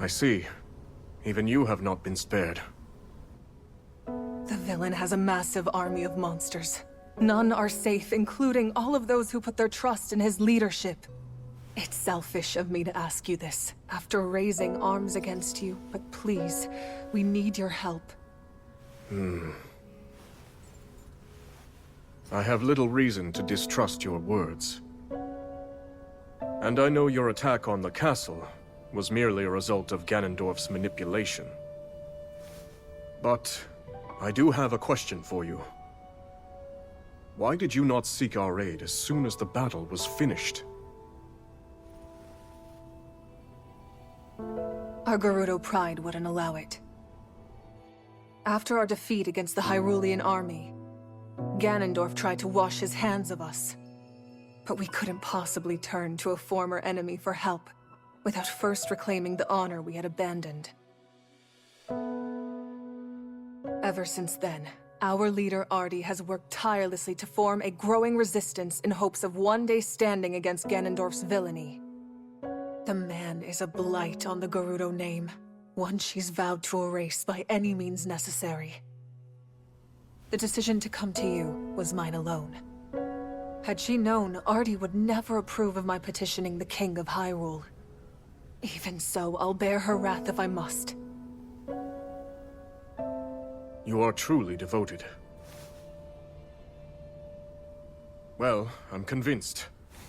I see. Even you have not been spared. The villain has a massive army of monsters. None are safe, including all of those who put their trust in his leadership. It's selfish of me to ask you this, after raising arms against you, but please, we need your help. I have little reason to distrust your words. And I know your attack on the castle was merely a result of Ganondorf's manipulation. But I do have a question for you. Why did you not seek our aid as soon as the battle was finished? Our Gerudo pride wouldn't allow it. After our defeat against the Hyrulean army, Ganondorf tried to wash his hands of us. But we couldn't possibly turn to a former enemy for help without first reclaiming the honor we had abandoned. Ever since then, our leader Artie has worked tirelessly to form a growing resistance in hopes of one day standing against Ganondorf's villainy. The man is a blight on the Gerudo name, one she's vowed to erase by any means necessary. The decision to come to you was mine alone. Had she known, Artie would never approve of my petitioning the King of Hyrule. Even so, I'll bear her wrath if I must. You are truly devoted. Well, I'm convinced.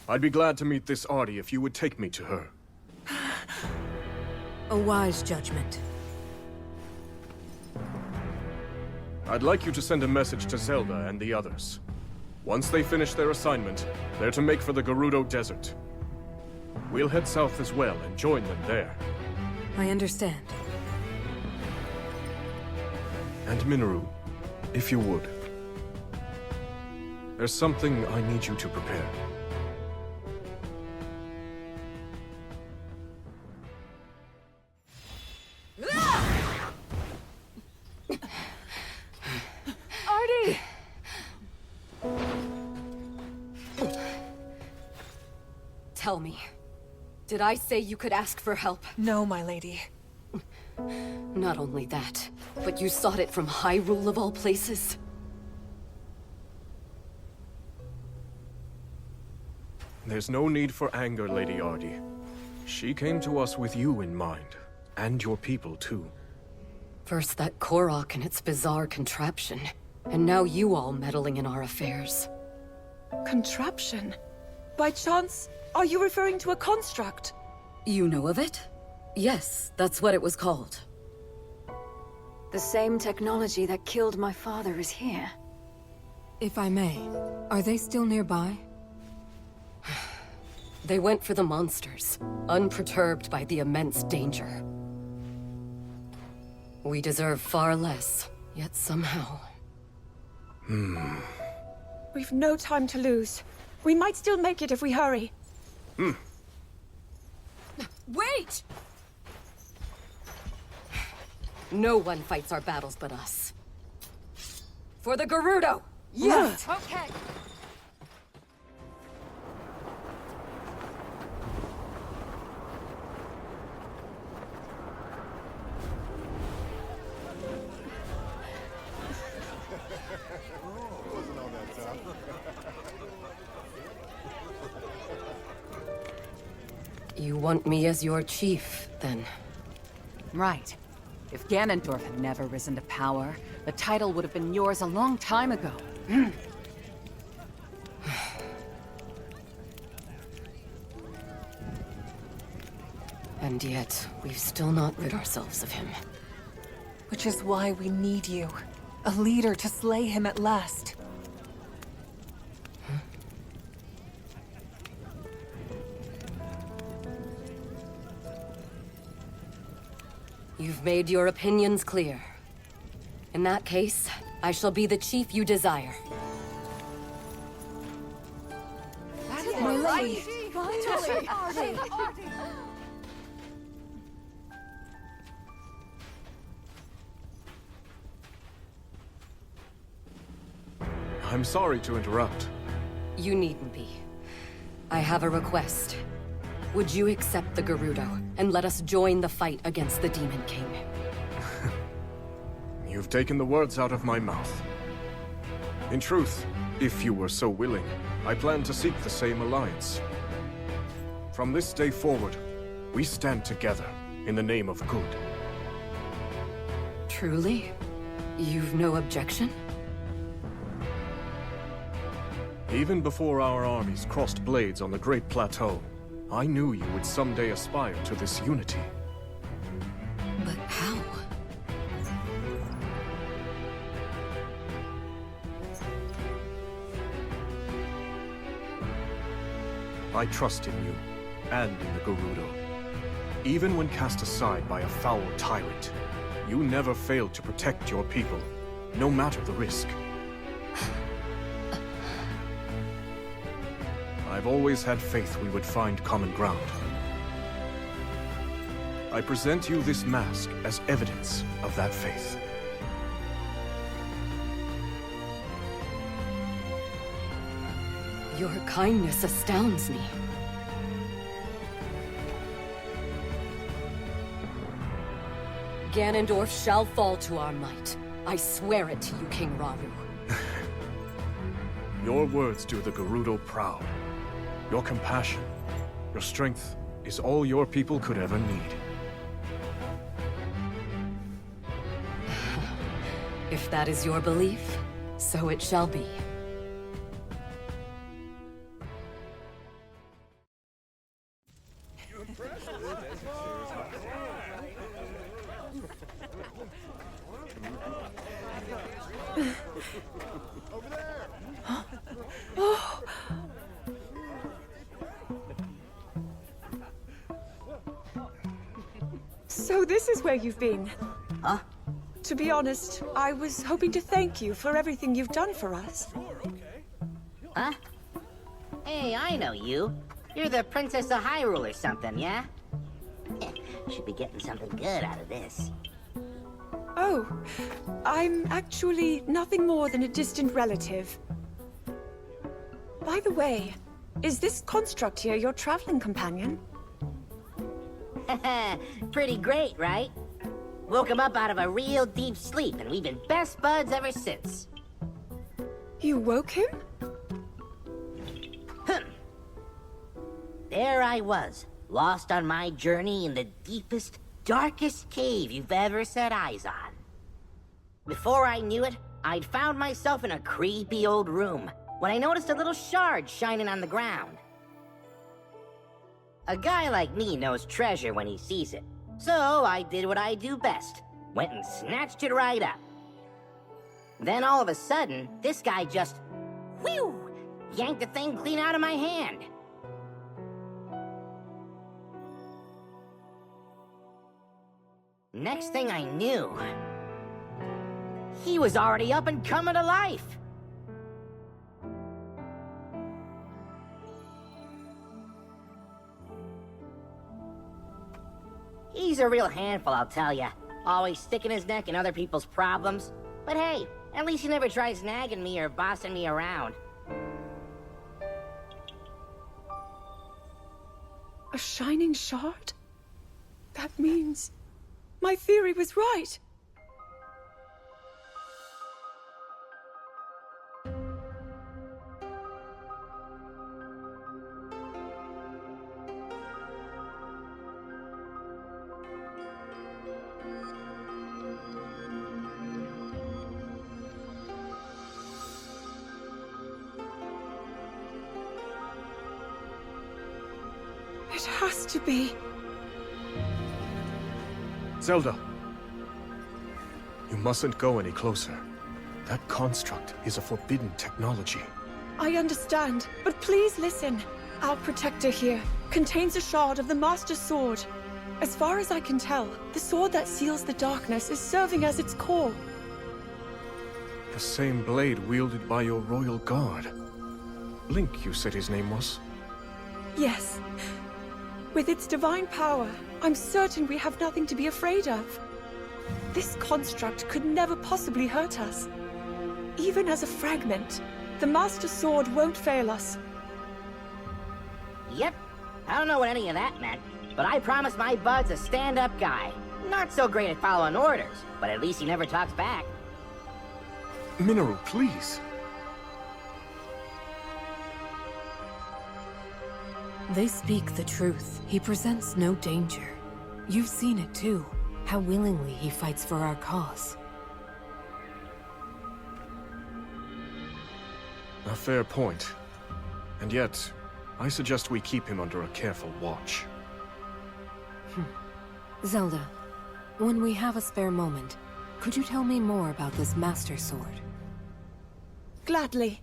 I'd be glad to meet this Artie if you would take me to her. A wise judgment. I'd like you to send a message to Zelda and the others. Once they finish their assignment, they're to make for the Gerudo Desert. We'll head south as well and join them there. I understand. And Minoru, if you would. There's something I need you to prepare. Artie! Tell me, did I say you could ask for help? No, my lady. Not only that, but you sought it from Hyrule of all places? There's no need for anger, Lady Artie. She came to us with you in mind, and your people too. First that Korok and its bizarre contraption, and now you all meddling in our affairs. Contraption? By chance, are you referring to a construct? You know of it? Yes, that's what it was called. The same technology that killed my father is here. If I may, are they still nearby? They went for the monsters, unperturbed by the immense danger. We deserve far less, yet somehow... We've no time to lose. We might still make it if we hurry. Wait! No one fights our battles but us. For the Gerudo! Yeah! Okay! You want me as your chief, then? Right. If Ganondorf had never risen to power, the title would have been yours a long time ago. And yet, we've still not rid ourselves of him. Which is why we need you. A leader to slay him at last. You've made your opinions clear. In that case, I shall be the chief you desire. My lady! Finally! I'm sorry to interrupt. You needn't be. I have a request. Would you accept the Gerudo and let us join the fight against the Demon King? You've taken the words out of my mouth. In truth, if you were so willing, I plan to seek the same alliance. From this day forward, we stand together in the name of good. Truly? You've no objection? Even before our armies crossed blades on the Great Plateau, I knew you would someday aspire to this unity. But how? I trust in you, and in the Gerudo. Even when cast aside by a foul tyrant, you never failed to protect your people, no matter the risk. I've always had faith we would find common ground. I present you this mask as evidence of that faith. Your kindness astounds me. Ganondorf shall fall to our might. I swear it to you, King Rauru. Your words do the Gerudo proud. Your compassion, your strength is all your people could ever need. If that is your belief, so it shall be. So this is where you've been? Huh? To be honest, I was hoping to thank you for everything you've done for us. Huh? Hey, I know you. You're the Princess of Hyrule or something, yeah? Should be getting something good out of this. Oh, I'm actually nothing more than a distant relative. By the way, is this construct here your traveling companion? Pretty great, right? Woke him up out of a real deep sleep, and we've been best buds ever since. You woke him? There I was, lost on my journey in the deepest, darkest cave you've ever set eyes on. Before I knew it, I'd found myself in a creepy old room when I noticed a little shard shining on the ground. A guy like me knows treasure when he sees it, so I did what I do best. Went and snatched it right up. Then all of a sudden, this guy just, whew, yanked the thing clean out of my hand. Next thing I knew, he was already up and coming to life. He's a real handful, I'll tell ya. Always sticking his neck in other people's problems. But hey, at least he never tries nagging me or bossing me around. A shining shard? That means my theory was right. It has to be. Zelda! You mustn't go any closer. That construct is a forbidden technology. I understand, but please listen. Our protector here contains a shard of the Master Sword. As far as I can tell, the sword that seals the darkness is serving as its core. The same blade wielded by your royal guard. Link, you said his name was? Yes. With its divine power, I'm certain we have nothing to be afraid of. This construct could never possibly hurt us. Even as a fragment, the Master Sword won't fail us. Yep, I don't know what any of that meant, but I promised my bud's a stand-up guy. Not so great at following orders, but at least he never talks back. Minoru, please. They speak the truth. He presents no danger. You've seen it too, how willingly he fights for our cause. A fair point. And yet, I suggest we keep him under a careful watch. Zelda, when we have a spare moment, could you tell me more about this Master Sword? Gladly.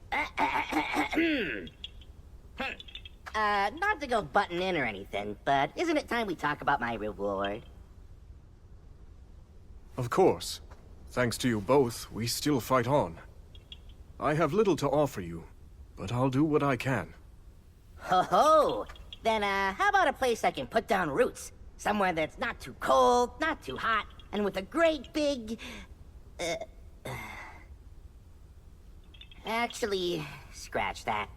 Not to go butting in or anything, but isn't it time we talk about my reward? Of course. Thanks to you both, we still fight on. I have little to offer you, but I'll do what I can. Ho-ho! Then, how about a place I can put down roots? Somewhere that's not too cold, not too hot, and with a great big... Actually, scratch that.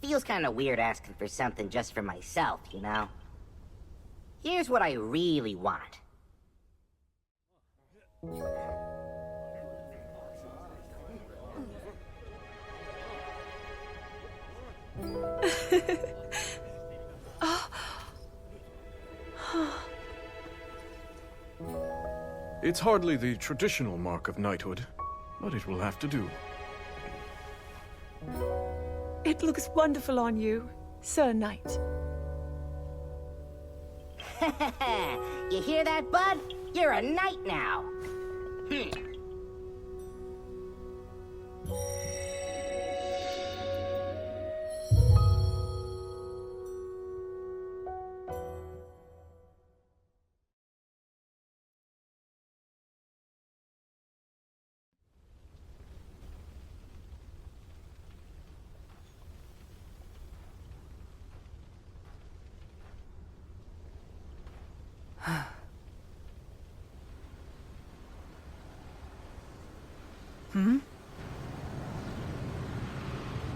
Feels kinda weird asking for something just for myself, you know? Here's what I really want. It's hardly the traditional mark of knighthood, but it will have to do. It looks wonderful on you, Sir Knight. You hear that, bud? You're a knight now.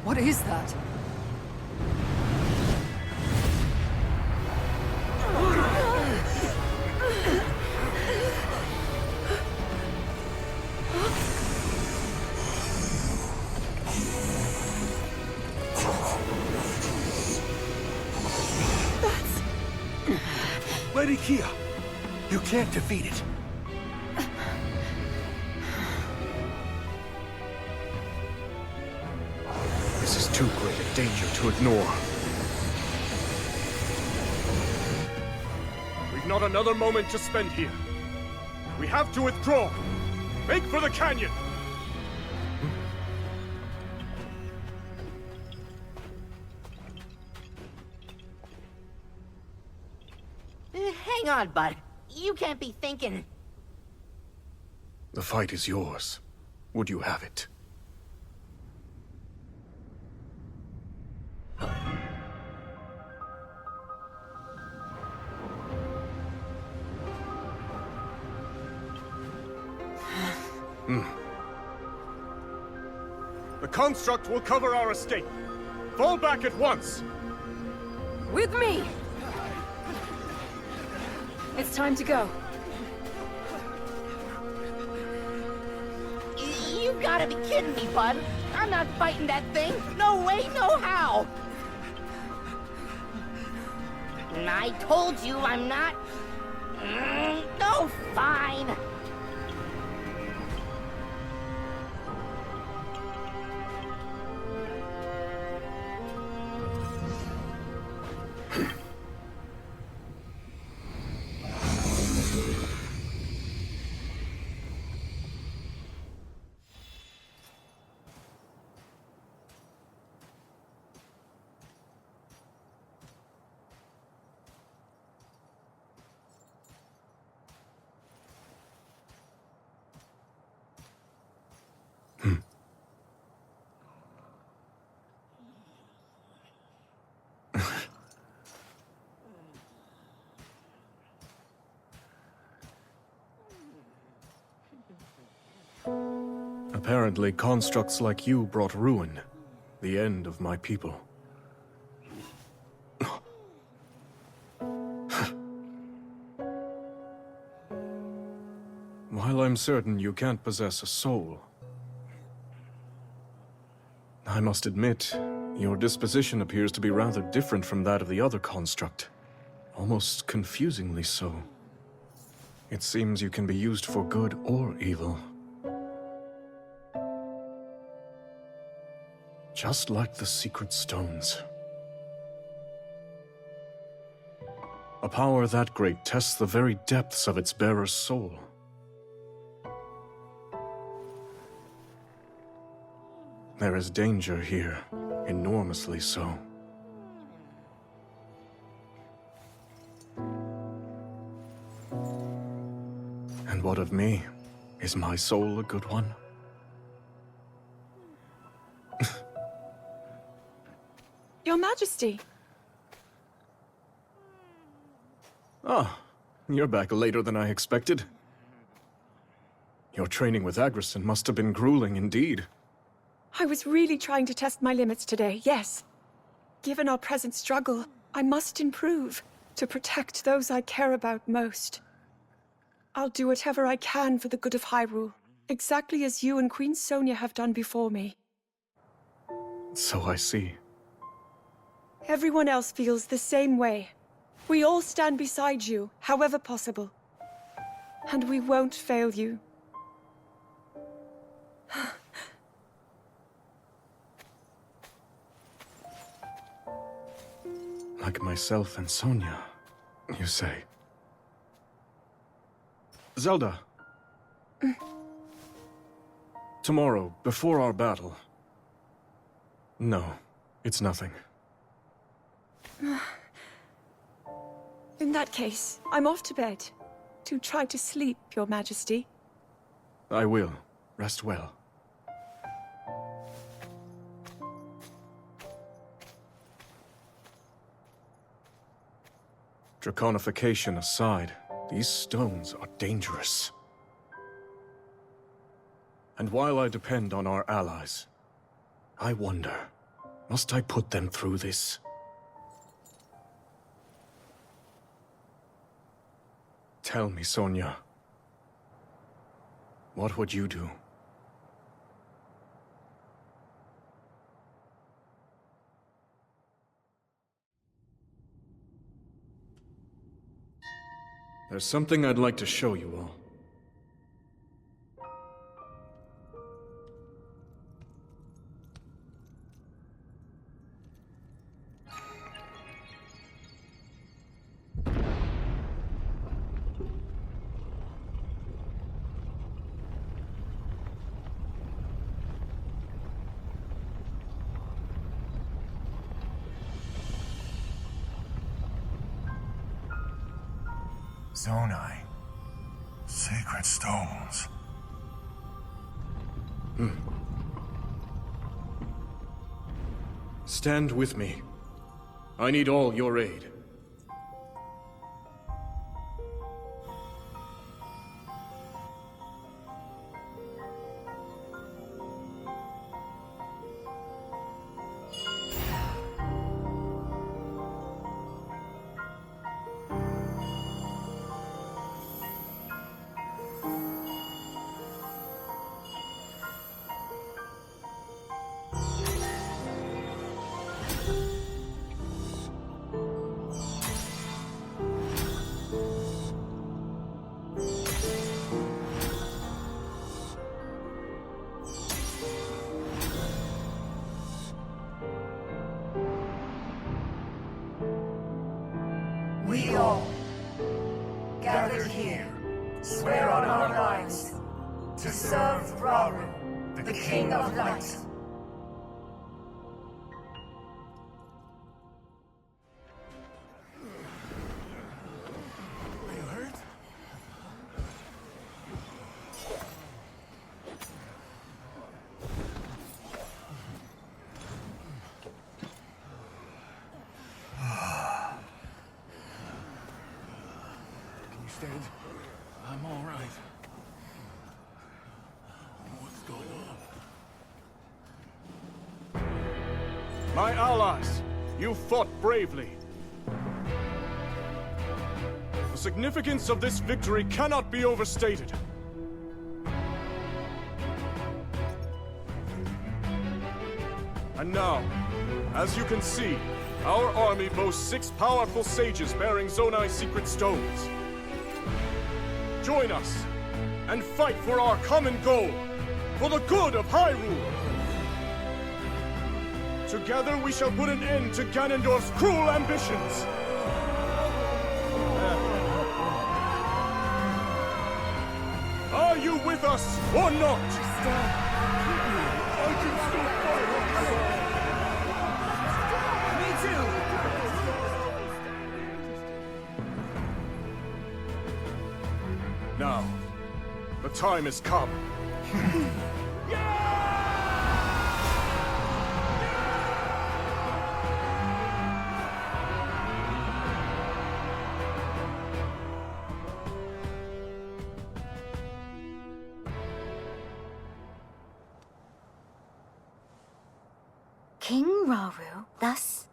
What is that? Lady Kia, you can't defeat it. This is too great a danger to ignore. We've not another moment to spend here. We have to withdraw. Make for the canyon! Hang on, bud. You can't be thinking... The fight is yours. Would you have it? The construct will cover our escape. Fall back at once! With me! It's time to go. You've gotta be kidding me, bud. I'm not fighting that thing. No way, no how. I told you I'm not... No, fine. Apparently, constructs like you brought ruin. The end of my people. While I'm certain you can't possess a soul, I must admit, your disposition appears to be rather different from that of the other construct. Almost confusingly so. It seems you can be used for good or evil. Just like the secret stones. A power that great tests the very depths of its bearer's soul. There is danger here, enormously so. And what of me? Is my soul a good one? Your Majesty. Ah, you're back later than I expected. Your training with Agrison must have been grueling indeed. I was really trying to test my limits today, yes. Given our present struggle, I must improve to protect those I care about most. I'll do whatever I can for the good of Hyrule, exactly as you and Queen Sonia have done before me. So I see. Everyone else feels the same way. We all stand beside you, however possible. And we won't fail you. Like myself and Sonia, you say? Zelda. Tomorrow, before our battle. No, it's nothing. In that case, I'm off to bed. To try to sleep, Your Majesty. I will. Rest well. Draconification aside, these stones are dangerous. And while I depend on our allies, I wonder, must I put them through this? Tell me, Sonia. What would you do? There's something I'd like to show you all. Zonai. Sacred stones. Stand with me. I need all your aid. We all, gathered here, swear on our lives to serve Rauru, the King of Light. Are you hurt? Can you stand? I'm all right. What's going on? My allies, you fought bravely. The significance of this victory cannot be overstated. And now, as you can see, our army boasts 6 powerful sages bearing Zonai's secret stones. Join us and fight for our common goal, for the good of Hyrule. Together we shall put an end to Ganondorf's cruel ambitions. Are you with us or not? I can still fight. Me too. Now, the time has come. King Rauru thus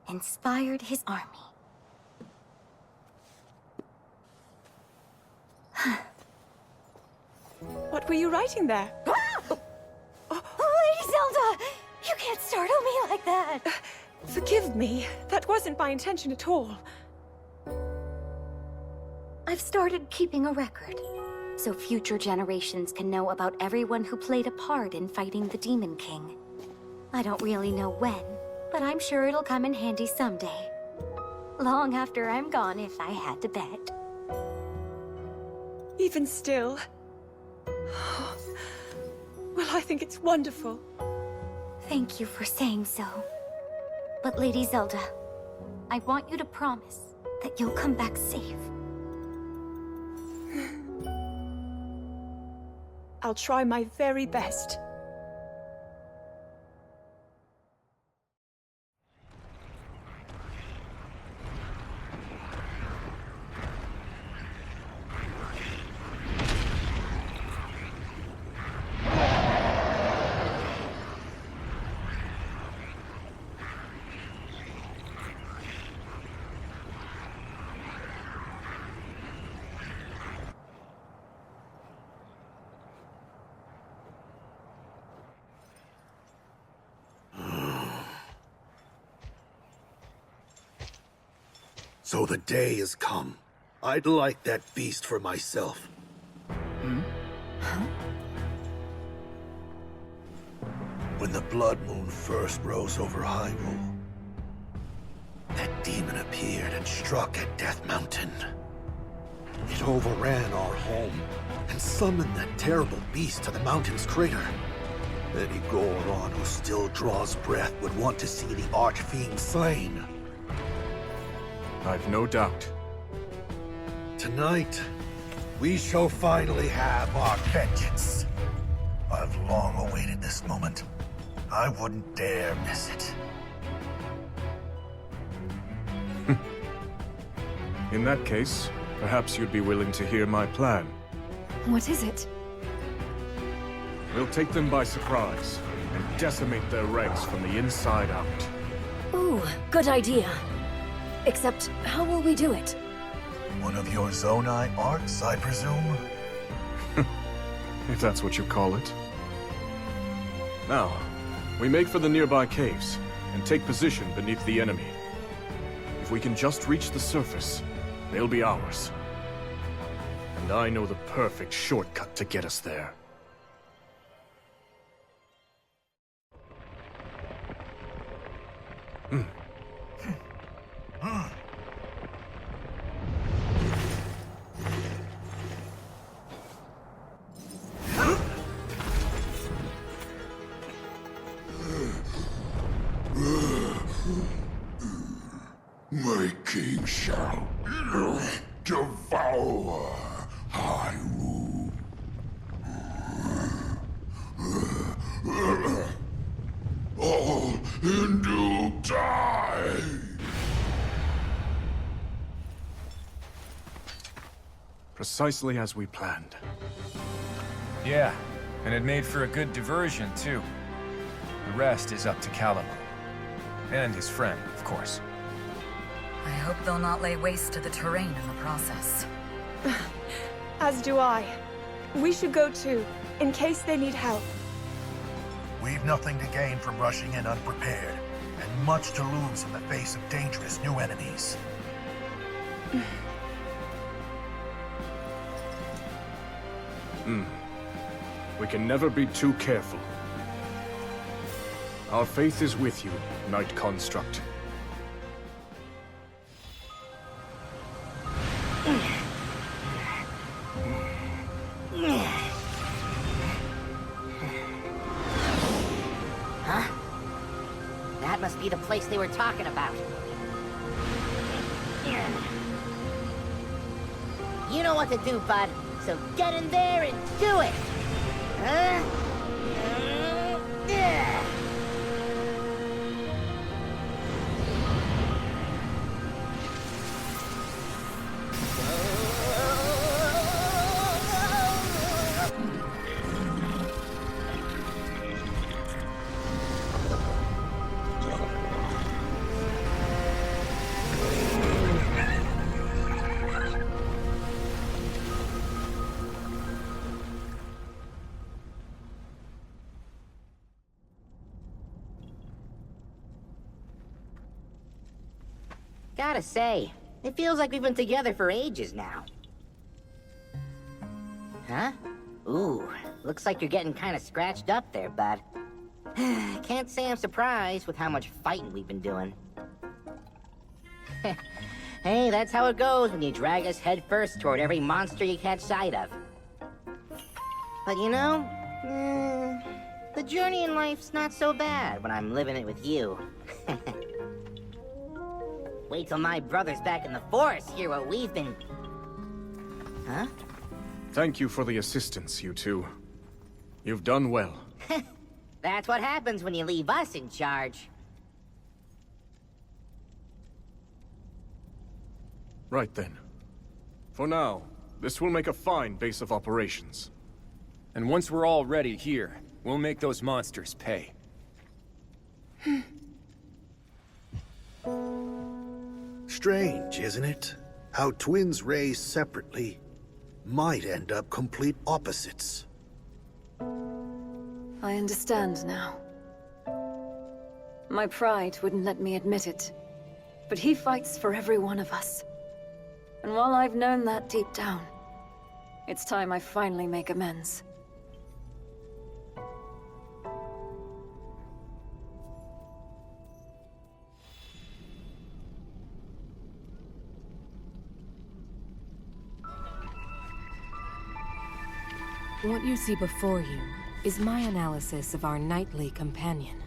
inspired his army. What were you writing there? Oh, Lady Zelda! You can't startle me like that! Forgive me. That wasn't my intention at all. I've started keeping a record, so future generations can know about everyone who played a part in fighting the Demon King. I don't really know when, but I'm sure it'll come in handy someday. Long after I'm gone, if I had to bet. Even still. Well, I think it's wonderful. Thank you for saying so. But Lady Zelda, I want you to promise that you'll come back safe. I'll try my very best. So the day has come. I'd like that beast for myself. When the Blood Moon first rose over Hyrule, that demon appeared and struck at Death Mountain. It overran our home and summoned that terrible beast to the mountain's crater. Any Goron who still draws breath would want to see the Archfiend slain. I've no doubt. Tonight, we shall finally have our vengeance. I've long awaited this moment. I wouldn't dare miss it. In that case, perhaps you'd be willing to hear my plan. What is it? We'll take them by surprise and decimate their ranks from the inside out. Ooh, good idea. Except, how will we do it? One of your Zonai arts, I presume? If that's what you call it. Now, we make for the nearby caves and take position beneath the enemy. If we can just reach the surface, they'll be ours. And I know the perfect shortcut to get us there. My king shall devour Hyrule. All Hindu die. Precisely as we planned. Yeah, and it made for a good diversion, too. The rest is up to Caliban. And his friend, of course. I hope they'll not lay waste to the terrain in the process. As do I. We should go too, in case they need help. We've nothing to gain from rushing in unprepared, and much to lose in the face of dangerous new enemies. We can never be too careful. Our faith is with you, Knight Construct. Huh? That must be the place they were talking about. You know what to do, bud. So get in there and do it! Huh? Gotta say, it feels like we've been together for ages now. Huh? Ooh, looks like you're getting kind of scratched up there, bud. Can't say I'm surprised with how much fighting we've been doing. Hey, that's how it goes when you drag us headfirst toward every monster you catch sight of. But you know, the journey in life's not so bad when I'm living it with you. Wait till my brother's back in the forest, hear what we've been... Huh? Thank you for the assistance, you two. You've done well. That's what happens when you leave us in charge. Right then. For now, this will make a fine base of operations. And once we're all ready here, we'll make those monsters pay. Strange, isn't it? How twins raised separately might end up complete opposites. I understand now. My pride wouldn't let me admit it, but he fights for every one of us. And while I've known that deep down, it's time I finally make amends. What you see before you is my analysis of our knightly companion.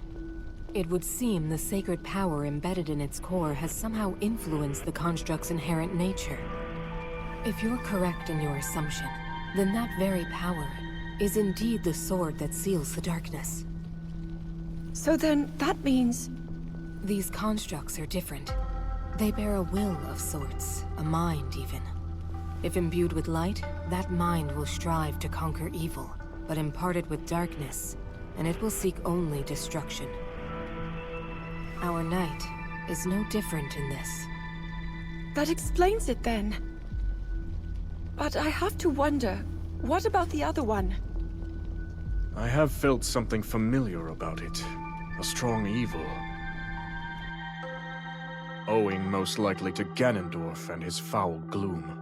It would seem the sacred power embedded in its core has somehow influenced the construct's inherent nature. If you're correct in your assumption, then that very power is indeed the sword that seals the darkness. So then, that means... These constructs are different. They bear a will of sorts, a mind even. If imbued with light, that mind will strive to conquer evil, but imparted with darkness, and it will seek only destruction. Our knight is no different in this. That explains it then. But I have to wonder, what about the other one? I have felt something familiar about it. A strong evil. Owing most likely to Ganondorf and his foul gloom.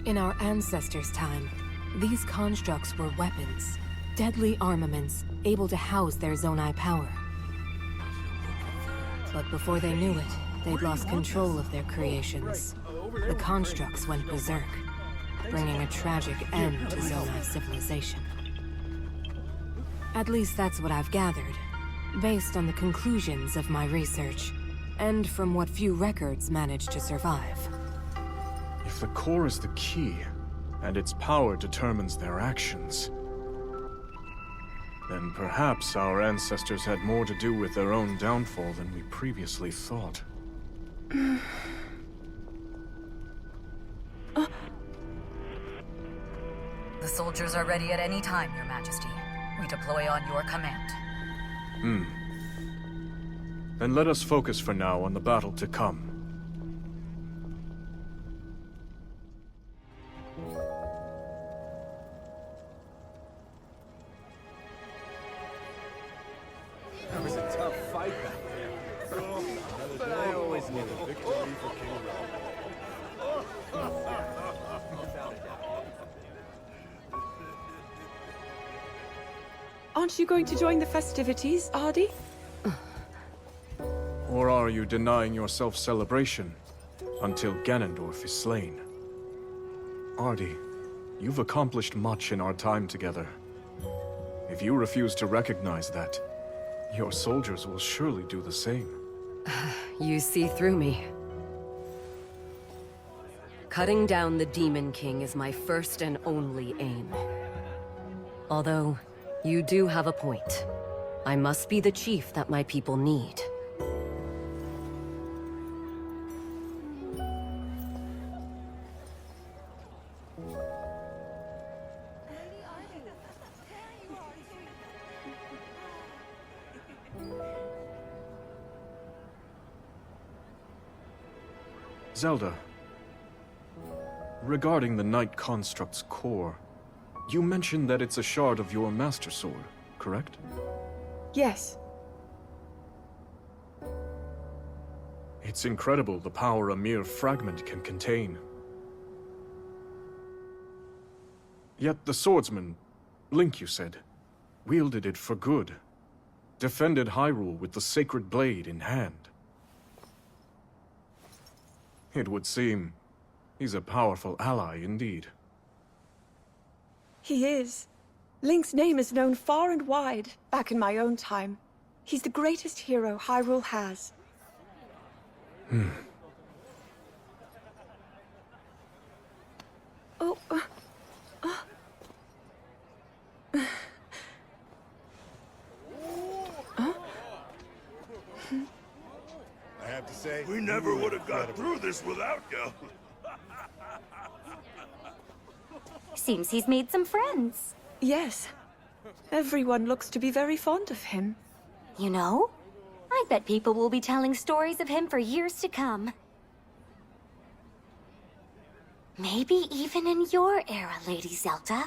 In our ancestors' time, these constructs were weapons, deadly armaments, able to house their Zonai power. But before they knew it, they'd lost control of their creations. The constructs went berserk, bringing a tragic end to Zonai civilization. At least that's what I've gathered, based on the conclusions of my research, and from what few records managed to survive. If the core is the key, and its power determines their actions, then perhaps our ancestors had more to do with their own downfall than we previously thought. The soldiers are ready at any time, Your Majesty. We deploy on your command. Then let us focus for now on the battle to come. tough fight back there. But I always knew the victory for King Rauru. Aren't you going to join the festivities, Ardy? Or are you denying yourself celebration until Ganondorf is slain? Ardy, you've accomplished much in our time together. If you refuse to recognize that, your soldiers will surely do the same. You see through me. Cutting down the Demon King is my first and only aim. Although, you do have a point. I must be the chief that my people need. Zelda, regarding the Knight Construct's core, you mentioned that it's a shard of your Master Sword, correct? Yes. It's incredible the power a mere fragment can contain. Yet the swordsman, Link you said, wielded it for good, defended Hyrule with the sacred blade in hand. It would seem he's a powerful ally indeed. He is. Link's name is known far and wide, back in my own time. He's the greatest hero Hyrule has. Oh, I have to say, we never would have got through this without you. Seems he's made some friends. Yes. Everyone looks to be very fond of him. You know, I bet people will be telling stories of him for years to come. Maybe even in your era, Lady Zelda.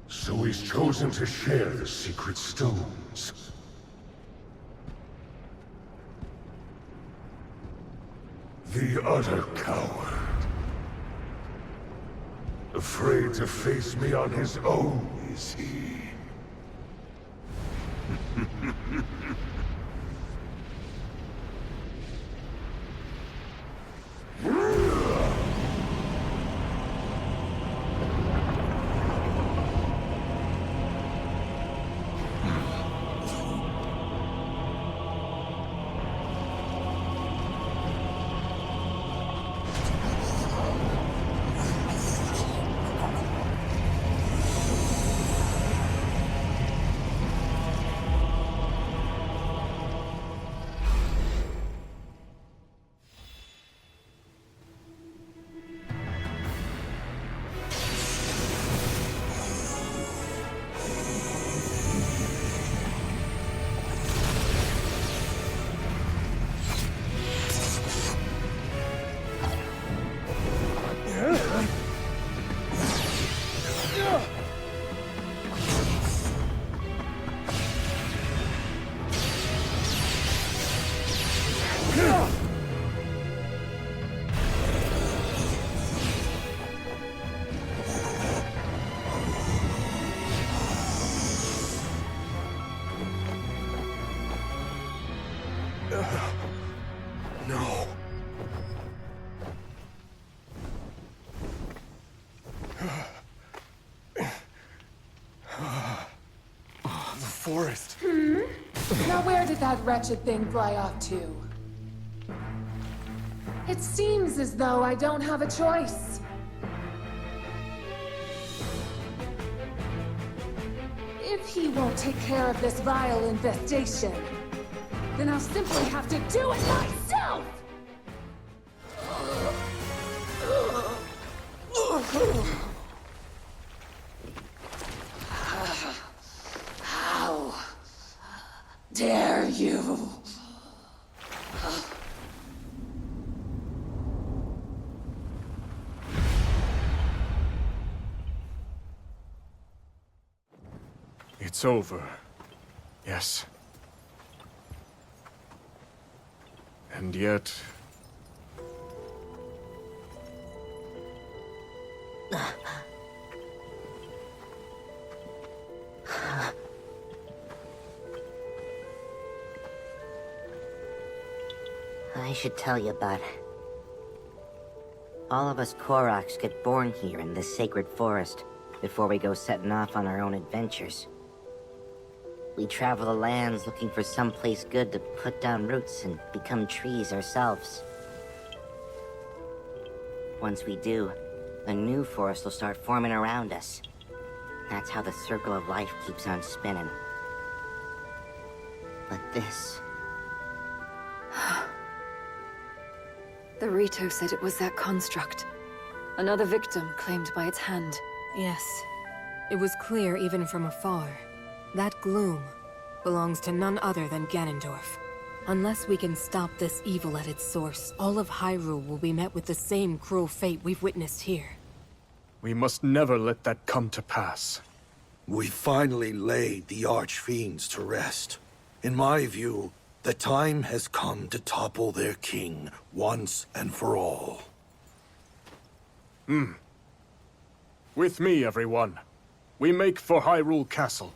So he's chosen to share the secret stones. The utter coward. Afraid to face me on his own, is he? No. The forest. Now where did that wretched thing fly off to? It seems as though I don't have a choice. If he won't take care of this vile infestation, then I'll simply have to do it myself! you! It's over. Yes. And yet... I should tell you, bud. All of us Koroks get born here in this sacred forest before we go setting off on our own adventures. We travel the lands looking for someplace good to put down roots and become trees ourselves. Once we do, a new forest will start forming around us. That's how the circle of life keeps on spinning. But this... The Rito said it was that construct. Another victim claimed by its hand. Yes. It was clear even from afar. That gloom belongs to none other than Ganondorf. Unless we can stop this evil at its source, all of Hyrule will be met with the same cruel fate we've witnessed here. We must never let that come to pass. We finally laid the Archfiends to rest. In my view, the time has come to topple their king once and for all. With me, everyone. We make for Hyrule Castle.